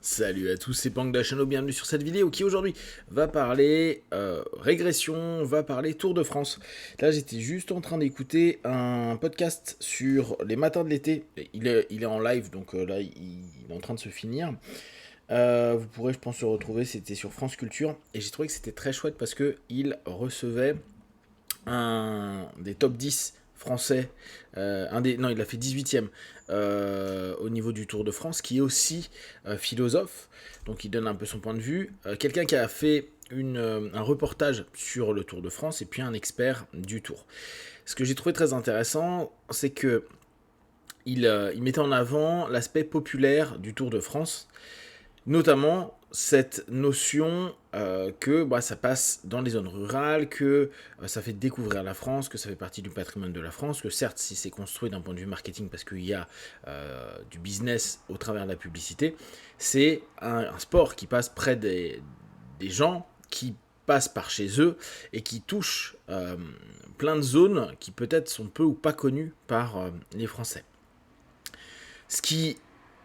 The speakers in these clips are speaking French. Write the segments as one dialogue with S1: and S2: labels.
S1: Salut à tous, c'est Pang de la chaîne, bienvenue sur cette vidéo qui aujourd'hui va parler régression, va parler Tour de France. Là j'étais juste en train d'écouter un podcast sur les matins de l'été, il est en live donc là il est en train de se finir. Vous pourrez je pense le retrouver, c'était sur France Culture et j'ai trouvé que c'était très chouette parce que il recevait un des top 10 français, non il a fait 18ème au niveau du Tour de France, qui est aussi philosophe, donc il donne un peu son point de vue, quelqu'un qui a fait un reportage sur le Tour de France et puis un expert du Tour. Ce que j'ai trouvé très intéressant, c'est que il mettait en avant l'aspect populaire du Tour de France, notamment cette notion que ça passe dans les zones rurales, que ça fait découvrir la France, que ça fait partie du patrimoine de la France, que certes si c'est construit d'un point de vue marketing parce qu'il y a du business au travers de la publicité, c'est un sport qui passe près des gens, qui passent par chez eux et qui touche plein de zones qui peut-être sont peu ou pas connues par les Français. Ce qui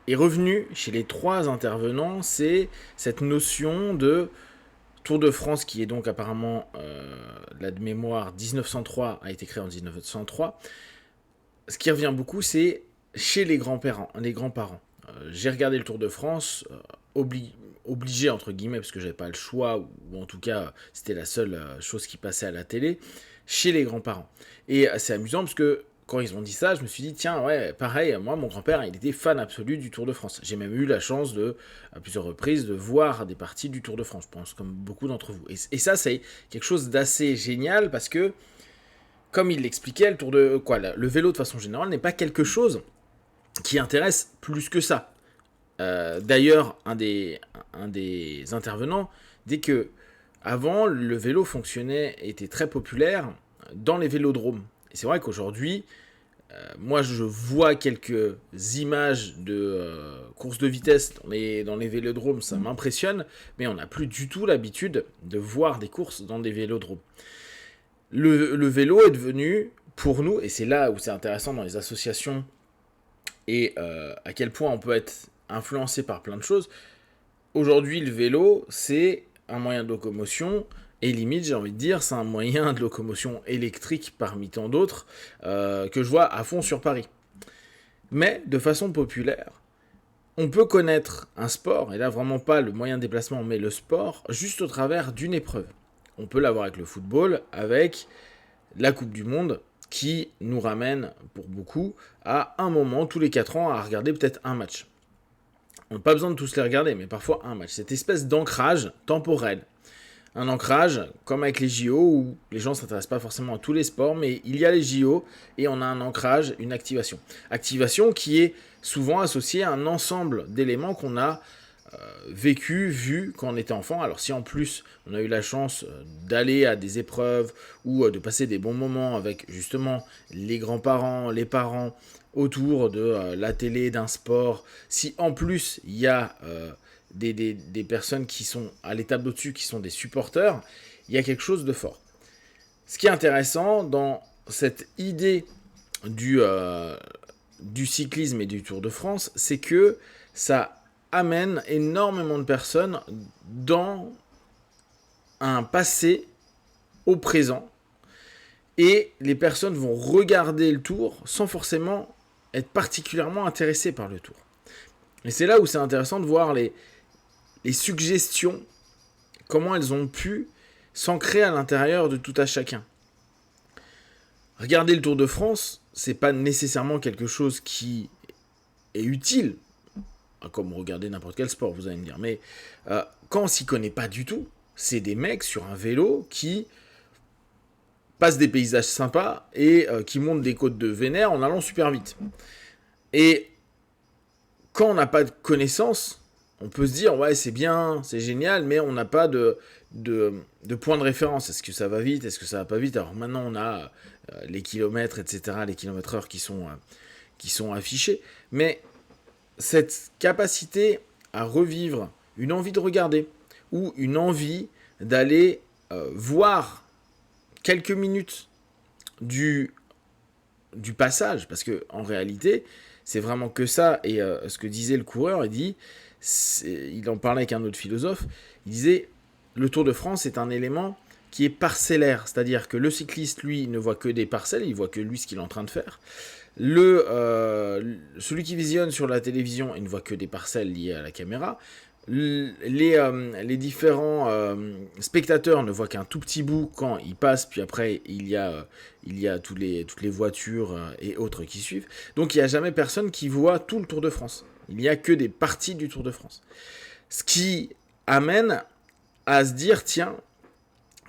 S1: est revenu chez les trois intervenants, c'est cette notion de Tour de France, qui est donc apparemment, là de mémoire, 1903, a été créé en 1903. Ce qui revient beaucoup, c'est chez les grands-parents. J'ai regardé le Tour de France, obligé entre guillemets, parce que j'avais pas le choix, ou en tout cas c'était la seule chose qui passait à la télé, chez les grands-parents. Et c'est amusant parce que quand ils ont dit ça, je me suis dit, tiens, ouais, pareil, moi, mon grand-père, il était fan absolu du Tour de France. J'ai même eu la chance à plusieurs reprises, de voir des parties du Tour de France, je pense, comme beaucoup d'entre vous. Et ça, c'est quelque chose d'assez génial, parce que, comme il l'expliquait, le vélo, de façon générale, n'est pas quelque chose qui intéresse plus que ça. D'ailleurs, un des intervenants dit que, avant, le vélo était très populaire dans les vélodromes. Et c'est vrai qu'aujourd'hui, moi je vois quelques images de courses de vitesse dans les vélodromes, ça m'impressionne, mais on n'a plus du tout l'habitude de voir des courses dans des vélodromes. Le vélo est devenu, pour nous, et c'est là où c'est intéressant dans les associations, et à quel point on peut être influencé par plein de choses. Aujourd'hui, le vélo, c'est un moyen de locomotion, et limite, j'ai envie de dire, c'est un moyen de locomotion électrique parmi tant d'autres que je vois à fond sur Paris. Mais, de façon populaire, on peut connaître un sport, et là vraiment pas le moyen de déplacement, mais le sport, juste au travers d'une épreuve. On peut l'avoir avec le football, avec la Coupe du Monde, qui nous ramène, pour beaucoup, à un moment, tous les 4 ans, à regarder peut-être un match. On n'a pas besoin de tous les regarder, mais parfois un match. Cette espèce d'ancrage temporel. Un ancrage, comme avec les JO, où les gens ne s'intéressent pas forcément à tous les sports, mais il y a les JO, et on a un ancrage, une activation. Activation qui est souvent associée à un ensemble d'éléments qu'on a vu quand on était enfant. Alors si en plus on a eu la chance d'aller à des épreuves ou de passer des bons moments avec justement les grands-parents, les parents autour de la télé, d'un sport, si en plus il y a des personnes qui sont à l'étape au-dessus, qui sont des supporters, il y a quelque chose de fort. Ce qui est intéressant dans cette idée du cyclisme et du Tour de France, c'est que ça amène énormément de personnes dans un passé au présent, et les personnes vont regarder le Tour sans forcément être particulièrement intéressées par le Tour. Et c'est là où c'est intéressant de voir les suggestions, comment elles ont pu s'ancrer à l'intérieur de tout à chacun. Regarder le Tour de France, c'est pas nécessairement quelque chose qui est utile, comme regarder n'importe quel sport, vous allez me dire, mais quand on s'y connaît pas du tout, c'est des mecs sur un vélo qui passent des paysages sympas et qui montent des côtes de vénère en allant super vite. Et quand on n'a pas de connaissances, on peut se dire, ouais, c'est bien, c'est génial, mais on n'a pas de point de référence. Est-ce que ça va vite? Est-ce que ça va pas vite? Alors maintenant, on a les kilomètres, etc., les kilomètres heure qui sont affichés. Mais cette capacité à revivre une envie de regarder ou une envie d'aller voir quelques minutes du passage, parce que en réalité, c'est vraiment que ça. Et ce que disait le coureur, il dit, il en parlait avec un autre philosophe, il disait le Tour de France est un élément qui est parcellaire, c'est-à-dire que le cycliste, lui, ne voit que des parcelles, il voit que lui ce qu'il est en train de faire. Celui qui visionne sur la télévision, il ne voit que des parcelles liées à la caméra. Les différents spectateurs ne voient qu'un tout petit bout quand ils passent, puis après il y a toutes les voitures et autres qui suivent. Donc il n'y a jamais personne qui voit tout le Tour de France. Il n'y a que des parties du Tour de France. Ce qui amène à se dire, tiens,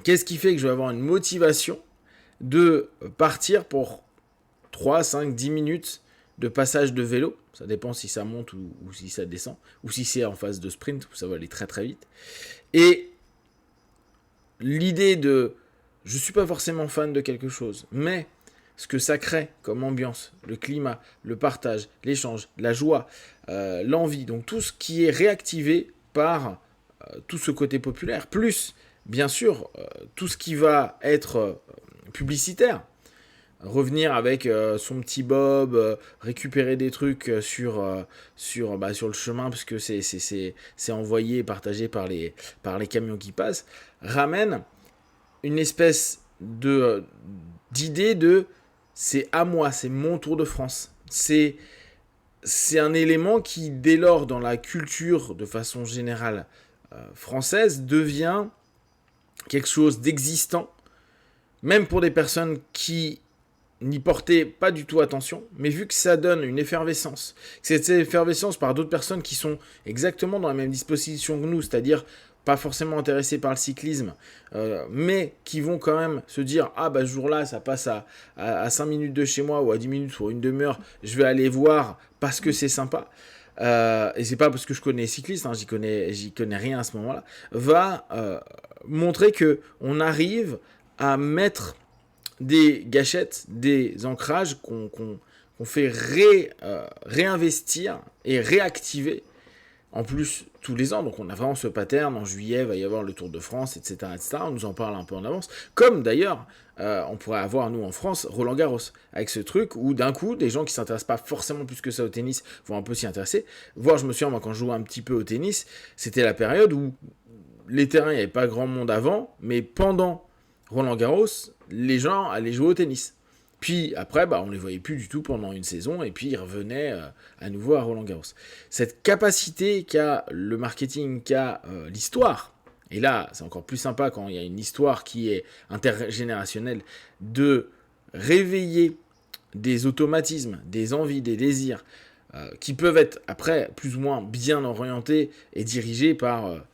S1: qu'est-ce qui fait que je vais avoir une motivation de partir pour 3, 5, 10 minutes de passage de vélo? Ça dépend si ça monte ou si ça descend, ou si c'est en phase de sprint, où ça va aller très très vite. Et l'idée de... Je ne suis pas forcément fan de quelque chose, mais ce que ça crée comme ambiance, le climat, le partage, l'échange, la joie, l'envie, donc tout ce qui est réactivé par tout ce côté populaire, plus bien sûr tout ce qui va être publicitaire. Revenir avec son petit bob, récupérer des trucs sur le chemin, parce que c'est envoyé et partagé par les camions qui passent, ramène une espèce d'idée de c'est à moi, c'est mon Tour de France. C'est un élément qui, dès lors, dans la culture de façon générale française, devient quelque chose d'existant, même pour des personnes qui n'y portaient pas du tout attention, mais vu que ça donne une effervescence, cette effervescence par d'autres personnes qui sont exactement dans la même disposition que nous, c'est-à-dire pas forcément intéressés par le cyclisme, mais qui vont quand même se dire « Ah bah ce jour-là, ça passe à 5 minutes de chez moi ou à 10 minutes ou une demi-heure, je vais aller voir parce que c'est sympa ». Et c'est pas parce que je connais les cyclistes, hein, j'y connais rien à ce moment-là, va montrer que on arrive à mettre des gâchettes, des ancrages qu'on fait réinvestir et réactiver en plus tous les ans. Donc on a vraiment ce pattern, en juillet va y avoir le Tour de France, etc. On nous en parle un peu en avance, comme d'ailleurs on pourrait avoir nous en France Roland Garros, avec ce truc où d'un coup des gens qui s'intéressent pas forcément plus que ça au tennis vont un peu s'y intéresser. Voire je me souviens moi quand je jouais un petit peu au tennis, c'était la période où les terrains, il n'y avait pas grand monde avant, mais pendant Roland Garros, les gens allaient jouer au tennis. Puis après, on ne les voyait plus du tout pendant une saison, et puis ils revenaient à nouveau à Roland Garros. Cette capacité qu'a le marketing, qu'a l'histoire, et là c'est encore plus sympa quand il y a une histoire qui est intergénérationnelle, de réveiller des automatismes, des envies, des désirs, qui peuvent être après plus ou moins bien orientés et dirigés par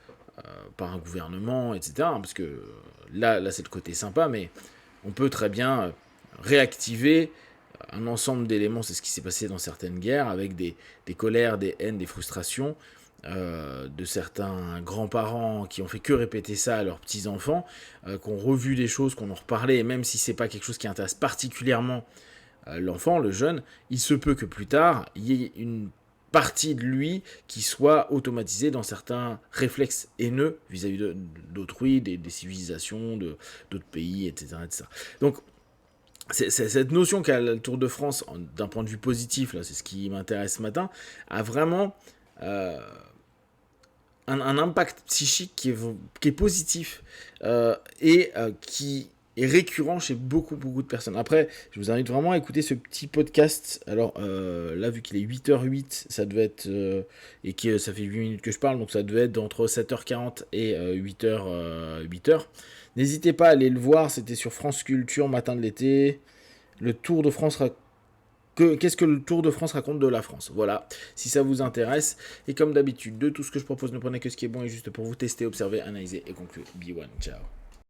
S1: un gouvernement, etc. Parce que là c'est le côté sympa, mais on peut très bien réactiver un ensemble d'éléments. C'est ce qui s'est passé dans certaines guerres, avec des colères, des haines, des frustrations de certains grands-parents qui ont fait que répéter ça à leurs petits-enfants, qui ont revu des choses, qu'on en reparlait, et même si c'est pas quelque chose qui intéresse particulièrement l'enfant, le jeune, il se peut que plus tard, il y ait une partie de lui qui soit automatisée dans certains réflexes haineux vis-à-vis d'autrui, des civilisations, d'autres pays, etc., etc. Donc, c'est cette notion qu'a le Tour de France, d'un point de vue positif, là, c'est ce qui m'intéresse ce matin, a vraiment un impact psychique qui est positif et qui est récurrent chez beaucoup de personnes. Après, je vous invite vraiment à écouter ce petit podcast. Alors là, vu qu'il est 8h08, ça devait être... et que ça fait 8 minutes que je parle, donc ça devait être entre 7h40 et 8h. N'hésitez pas à aller le voir, c'était sur France Culture, matin de l'été. Le Tour de France... Qu'est-ce que le Tour de France raconte de la France? Voilà, si ça vous intéresse. Et comme d'habitude, de tout ce que je propose, ne prenez que ce qui est bon et juste pour vous tester, observer, analyser et conclure. Be one, ciao.